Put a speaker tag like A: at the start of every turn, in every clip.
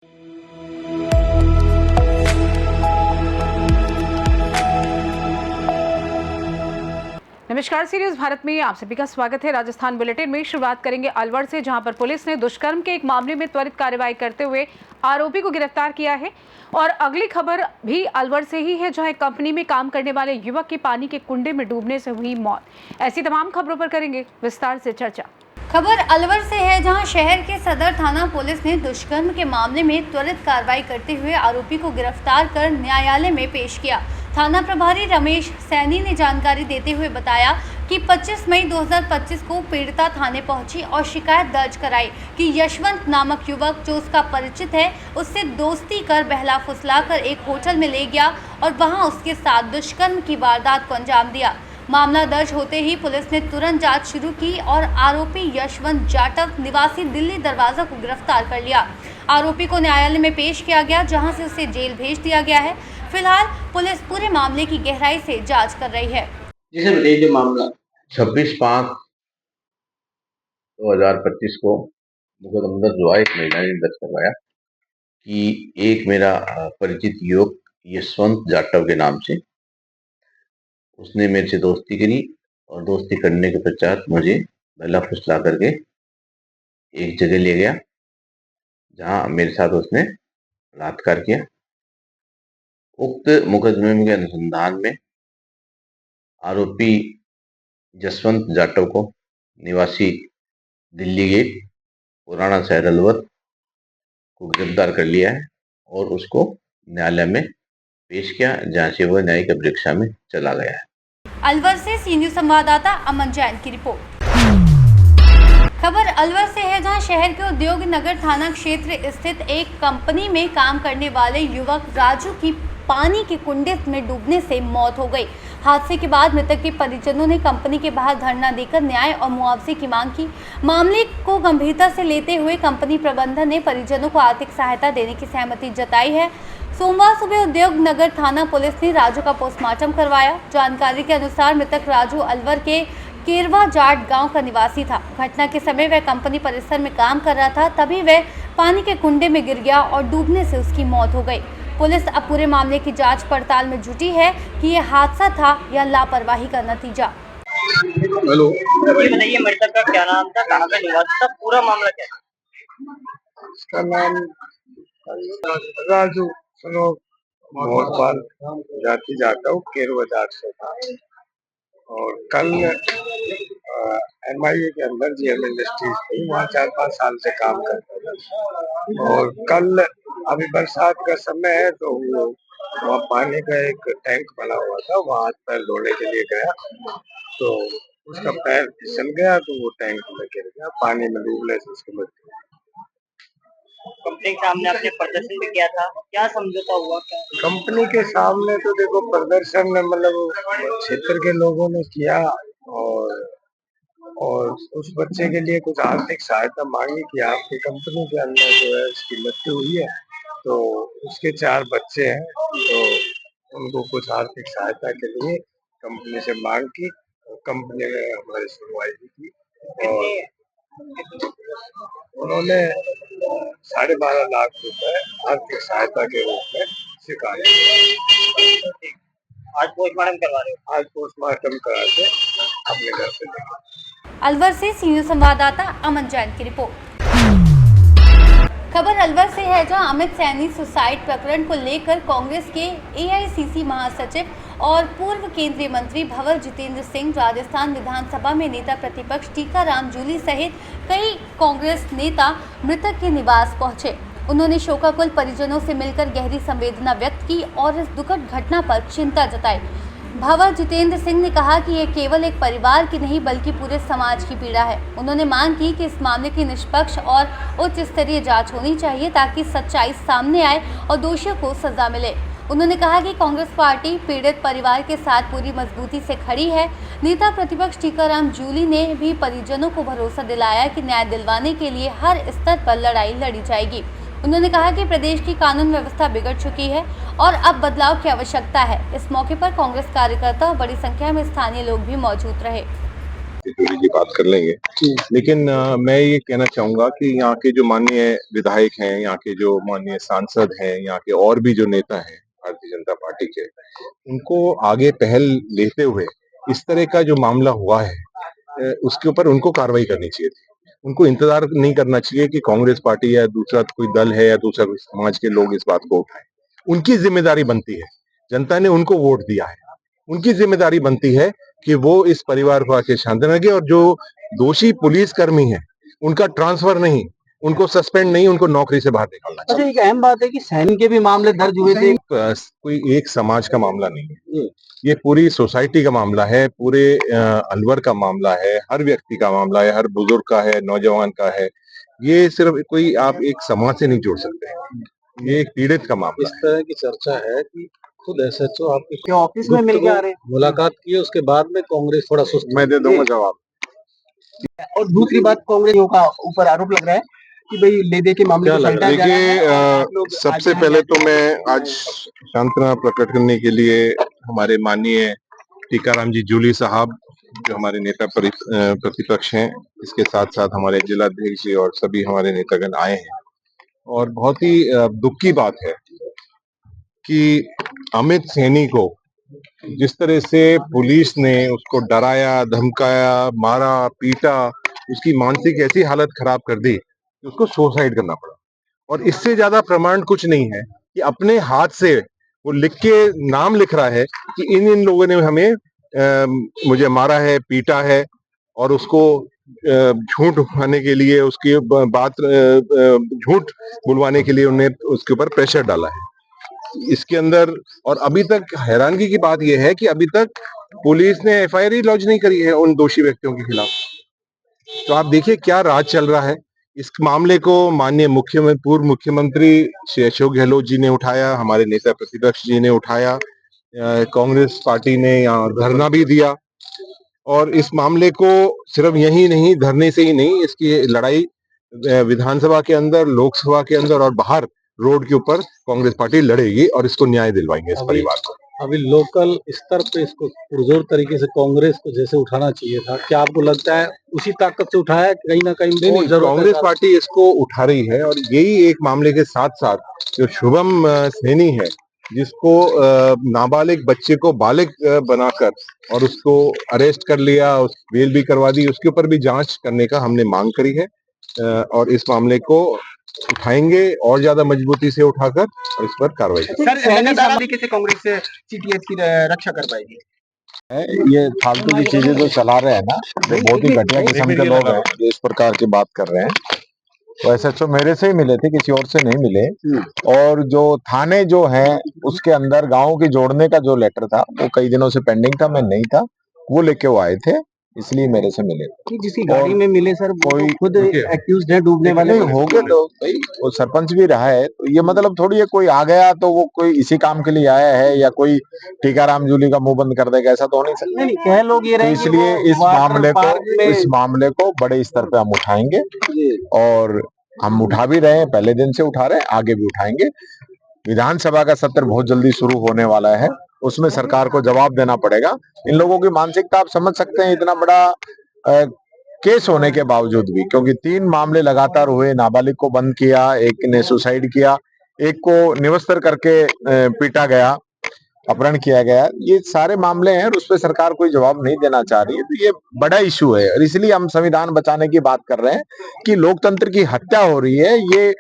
A: नमस्कार, सी न्यूज भारत में आप सभी का स्वागत है। राजस्थान बुलेटिन में शुरुआत करेंगे अलवर से, जहां पर पुलिस ने दुष्कर्म के एक मामले में त्वरित कार्रवाई करते हुए आरोपी को गिरफ्तार किया है। और अगली खबर भी अलवर से ही है, जहां एक कंपनी में काम करने वाले युवक की पानी के कुंडे में डूबने से हुई मौत। ऐसी तमाम खबरों पर करेंगे विस्तार से चर्चा।
B: खबर अलवर से है, जहां शहर के सदर थाना पुलिस ने दुष्कर्म के मामले में त्वरित कार्रवाई करते हुए आरोपी को गिरफ्तार कर न्यायालय में पेश किया। थाना प्रभारी रमेश सैनी ने जानकारी देते हुए बताया कि 25 मई 2025 को पीड़िता थाने पहुंची और शिकायत दर्ज कराई कि यशवंत नामक युवक, जो उसका परिचित है, उससे दोस्ती कर बहला फुसला कर एक होटल में ले गया और वहां उसके साथ दुष्कर्म की वारदात को अंजाम दिया। मामला दर्ज होते ही पुलिस ने तुरंत जांच शुरू की और आरोपी यशवंत जाटव निवासी दिल्ली दरवाजा को गिरफ्तार कर लिया। आरोपी को न्यायालय में पेश किया गया, जहां से उसे जेल भेज दिया गया है। फिलहाल पुलिस पूरे मामले की गहराई से जांच कर रही है।
C: जिसे बताइए जो मामला 26/5/2025 को मुकदमा दर्ज हुआ। एक महिला ने दर्ज करवाया कि एक मेरा परिचित युवक यशवंत जाटव के नाम से, उसने मेरे से दोस्ती करी और दोस्ती करने के पश्चात मुझे बहला फुसला करके एक जगह ले गया, जहां मेरे साथ उसने बलात्कार किया। उक्त मुकदमे के अनुसंधान में आरोपी जसवंत जाटव को, निवासी दिल्ली गेट, पुराना शहर अलवर, को गिरफ्तार कर लिया है और उसको न्यायालय में पेश किया, जहां से वह न्यायिक परीक्षा में चला गया है।
B: अलवर से सी न्यूज संवाददाता अमन जैन की रिपोर्ट। खबर अलवर से है, जहां शहर के उद्योग नगर थाना क्षेत्र स्थित एक कंपनी में काम करने वाले युवक राजू की पानी के कुंडे में डूबने से मौत हो गई। हादसे के बाद मृतक के परिजनों ने कंपनी के बाहर धरना देकर न्याय और मुआवजे की मांग की। मामले को गंभीरता से लेते हुए कंपनी प्रबंधन ने परिजनों को आर्थिक सहायता देने की सहमति जताई है। सोमवार सुबह उद्योग नगर थाना पुलिस ने राजू का पोस्टमार्टम करवाया। जानकारी के अनुसार मृतक राजू अलवर के केरवा जाट गांव का निवासी था। घटना के समय वह कंपनी परिसर में काम कर रहा था, तभी वह पानी के कुंडे में गिर गया और डूबने से उसकी मौत हो गई। पुलिस अब पूरे मामले की जांच पड़ताल में जुटी है कि यह हादसा था या लापरवाही का नतीजा।
D: हेलो, ये बताइए मृतक का क्या नाम था, कहाँ का निवासी था, पूरा मामला क्या है?
E: उसका नाम राजू मोहपाल जाति जाता हूँ, केरवा जाट से था। और कल MIA के अंदर GM इंडस्ट्रीज थी, वहाँ 4-5 साल से काम करता था। और कल अभी बरसात का समय है, तो वो वहाँ पानी का एक टैंक बना हुआ था, वहाँ पैर धोने के लिए गया, तो उसका पैर फिसल गया, तो वो टैंक में गिर गया, पानी में डूबने से उसकी मृत्यु।
D: कंपनी के सामने आपने प्रदर्शन भी किया था, क्या समझौता हुआ? क्या
E: कंपनी के सामने तो देखो प्रदर्शन मतलब क्षेत्र के लोगों ने किया और उस बच्चे के लिए कुछ आर्थिक सहायता मांगी कि आपकी कंपनी के अंदर जो है उसकी मृत्यु हुई है, तो उसके 4 बच्चे हैं, तो उनको कुछ आर्थिक सहायता के लिए कंपनी से मांग की। कंपनी ने हमारी सुनवाई भी की और उन्होंने 12.5 लाख रुपए आर्थिक सहायता के रूप में स्वीकार किया।
D: आज पोस्टमार्टम करवा रहे हो?
E: आज पोस्टमार्टम करा के अपने घर पे लेंगे।
B: अलवर से सी न्यूज संवाददाता अमन जैन की रिपोर्ट। खबर अलवर से है, जहां अमित सैनी सुसाइड प्रकरण को लेकर कांग्रेस के AICC महासचिव और पूर्व केंद्रीय मंत्री भंवर जितेंद्र सिंह राजस्थान विधानसभा में नेता प्रतिपक्ष टीकाराम जूली सहित कई कांग्रेस नेता मृतक के निवास पहुंचे। उन्होंने शोकाकुल परिजनों से मिलकर गहरी संवेदना व्यक्त की और इस दुखद घटना पर चिंता जताई। भंवर जितेंद्र सिंह ने कहा कि ये केवल एक परिवार की नहीं बल्कि पूरे समाज की पीड़ा है। उन्होंने मांग की कि इस मामले की निष्पक्ष और उच्च स्तरीय जांच होनी चाहिए, ताकि सच्चाई सामने आए और दोषियों को सजा मिले। उन्होंने कहा कि कांग्रेस पार्टी पीड़ित परिवार के साथ पूरी मजबूती से खड़ी है। नेता प्रतिपक्ष टीकाराम जूली ने भी परिजनों को भरोसा दिलाया कि न्याय दिलवाने के लिए हर स्तर पर लड़ाई लड़ी जाएगी। उन्होंने कहा कि प्रदेश की कानून व्यवस्था बिगड़ चुकी है और अब बदलाव की आवश्यकता है। इस मौके पर कांग्रेस कार्यकर्ता और बड़ी संख्या में स्थानीय लोग भी मौजूद रहे।
F: जूली जी बात कर लेंगे, लेकिन मैं ये कहना चाहूंगा कि यहाँ के जो माननीय विधायक हैं, यहाँ के जो माननीय सांसद हैं, यहाँ के और भी जो नेता हैं भारतीय जनता पार्टी के, उनको आगे पहल लेते हुए इस तरह का जो मामला हुआ है उसके ऊपर उनको कार्रवाई करनी चाहिए थी। उनको इंतजार नहीं करना चाहिए कि कांग्रेस पार्टी या दूसरा कोई दल है या दूसरा कोई समाज के लोग इस बात को उठाएं। उनकी जिम्मेदारी बनती है, जनता ने उनको वोट दिया है, उनकी जिम्मेदारी बनती है कि वो इस परिवार को आके शांत रखे, और जो दोषी पुलिस कर्मी है उनका ट्रांसफर नहीं, उनको सस्पेंड नहीं, उनको नौकरी से बाहर निकालना चाहिए।
D: अच्छा, एक अहम बात है कि सैनी के भी मामले दर्ज हुए थे।
F: कोई एक समाज का मामला नहीं है, ये पूरी सोसाइटी का मामला है, पूरे अलवर का मामला है, हर व्यक्ति का मामला है, हर बुजुर्ग का है, नौजवान का है। ये सिर्फ कोई आप एक समाज से नहीं जोड़ सकते, ये एक पीड़ित का मामला
E: इस तरह की चर्चा है कि खुद एसएचओ आपके
D: ऑफिस में मिल के आ रहे हैं।
E: मुलाकात की है, उसके बाद में कांग्रेस थोड़ा सुस्त।
F: मैं दे दूंगा जवाब।
D: और दूसरी बात, कांग्रेस का ऊपर आरोप लग रहा है कि भाई ले दे के मामले को सलटा जा रहा है।
F: देखिए, सबसे पहले तो मैं आज सांत्वना प्रकट करने के लिए हमारे माननीय टीकाराम जी जूली साहब, जो हमारे नेता प्रतिपक्ष हैं, इसके साथ साथ हमारे जिलाध्यक्ष जी और सभी हमारे नेतागण आए हैं। और बहुत ही दुख की बात है कि अमित सैनी को जिस तरह से पुलिस ने उसको डराया, धमकाया, मारा, पीटा, उसकी मानसिक ऐसी हालत खराब कर दी कि उसको सुसाइड करना पड़ा। और इससे ज्यादा प्रमाण कुछ नहीं है कि अपने हाथ से वो लिख के नाम लिख रहा है कि इन लोगों ने हमें मुझे मारा है, पीटा है, और उसको झूठ उठाने के लिए, उसकी बात झूठ बुलवाने के लिए उन्हें उसके ऊपर प्रेशर डाला है इसके अंदर। और अभी तक हैरानगी की बात यह है कि अभी तक पुलिस ने एफआईआर ही लॉन्च नहीं करी है उन दोषी व्यक्तियों के खिलाफ। तो आप देखिए क्या राज चल रहा है। इस मामले को माननीय पूर्व मुख्यमंत्री श्री अशोक गहलोत जी ने उठाया, हमारे नेता प्रतिपक्ष जी ने उठाया, कांग्रेस पार्टी ने यहाँ धरना भी दिया। और इस मामले को सिर्फ यही नहीं, धरने से ही नहीं, इसकी लड़ाई विधानसभा के अंदर, लोकसभा के अंदर और बाहर रोड के ऊपर कांग्रेस पार्टी लड़ेगी और इसको न्याय दिलवाएंगे इस परिवार को।
E: अभी लोकल स्तर पे इसको पुरजोर तरीके से कांग्रेस को जैसे उठाना चाहिए था, क्या आपको लगता है उसी ताकत से उठाया कहीं ना कहीं?
F: नहीं, कांग्रेस पार्टी इसको उठा रही है। और यही एक मामले के साथ साथ जो शुभम सैनी है, जिसको नाबालिग बच्चे को बालिग बनाकर और उसको अरेस्ट कर लिया, बेल भी करवा दी, उसके ऊपर भी जांच करने का हमने मांग करी है। और इस मामले को उठाएंगे और ज्यादा मजबूती से उठाकर और इस पर कार्रवाई करेंगे।
D: कैसे कांग्रेस से सीटीएस की रक्षा कर पाएगी?
G: ये फालतू की चीजें जो चला रहे हैं ना, वो बहुत ही घटिया किस्म के लोग हैं जो इस प्रकार की बात कर रहे हैं। तो एसएचओ मेरे से ही मिले थे, किसी और से नहीं मिले। और जो थाने जो है उसके अंदर गाँव की जोड़ने का जो लेटर था वो कई दिनों से पेंडिंग था, मैं नहीं था, वो लेके वो आए थे, इसलिए मेरे से मिले।
D: जिसकी गाड़ी में मिले सर,
G: कोई
D: खुद एक्यूज्ड है डूबने वाले।
G: नहीं हो गए तो भाई, वो सरपंच भी रहा है, तो ये मतलब थोड़ी है कोई आ गया तो वो कोई इसी काम के लिए आया है या कोई टीकाराम जूली का मुंह बंद कर देगा, ऐसा तो हो नहीं सकता।
D: नहीं, कह लोग ये रहे,
G: इसलिए इस मामले को बड़े स्तर पे हम उठाएंगे और हम उठा भी रहे हैं, पहले दिन से उठा रहे हैं, आगे भी उठाएंगे। विधानसभा का सत्र बहुत जल्दी शुरू होने वाला है, उसमें सरकार को जवाब देना पड़ेगा। इन लोगों की मानसिकता आप समझ सकते हैं, इतना बड़ा केस होने के बावजूद भी, क्योंकि 3 मामले लगातार हुए, नाबालिग को बंद किया, एक ने सुसाइड किया, एक को निवस्त्र करके पीटा गया, अपहरण किया गया, ये सारे मामले हैं और उस पर सरकार कोई जवाब नहीं देना चाह रही है। तो ये बड़ा इशू है और इसलिए हम संविधान बचाने की बात कर रहे हैं कि लोकतंत्र की हत्या हो रही है। ये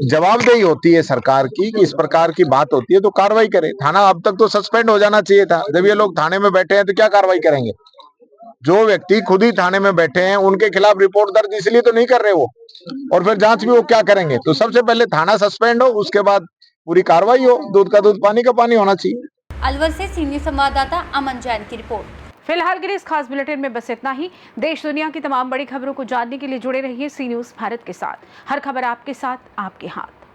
G: जवाबदेही होती है सरकार की कि इस प्रकार की बात होती है तो कार्रवाई करे। थाना अब तक तो सस्पेंड हो जाना चाहिए था। जब ये लोग थाने में बैठे हैं तो क्या कार्रवाई करेंगे? जो व्यक्ति खुद ही थाने में बैठे हैं उनके खिलाफ रिपोर्ट दर्ज इसलिए तो नहीं कर रहे वो, और फिर जांच भी वो क्या करेंगे? तो सबसे पहले थाना सस्पेंड हो, उसके बाद पूरी कार्रवाई हो। दूध का दूध, पानी का पानी होना चाहिए।
B: अलवर से सीनियर संवाददाता अमन जैन की रिपोर्ट।
A: फिलहाल के लिए इस खास बुलेटिन में बस इतना ही। देश दुनिया की तमाम बड़ी खबरों को जानने के लिए जुड़े रहिए सी न्यूज़ भारत के साथ। हर खबर आपके साथ, आपके हाथ।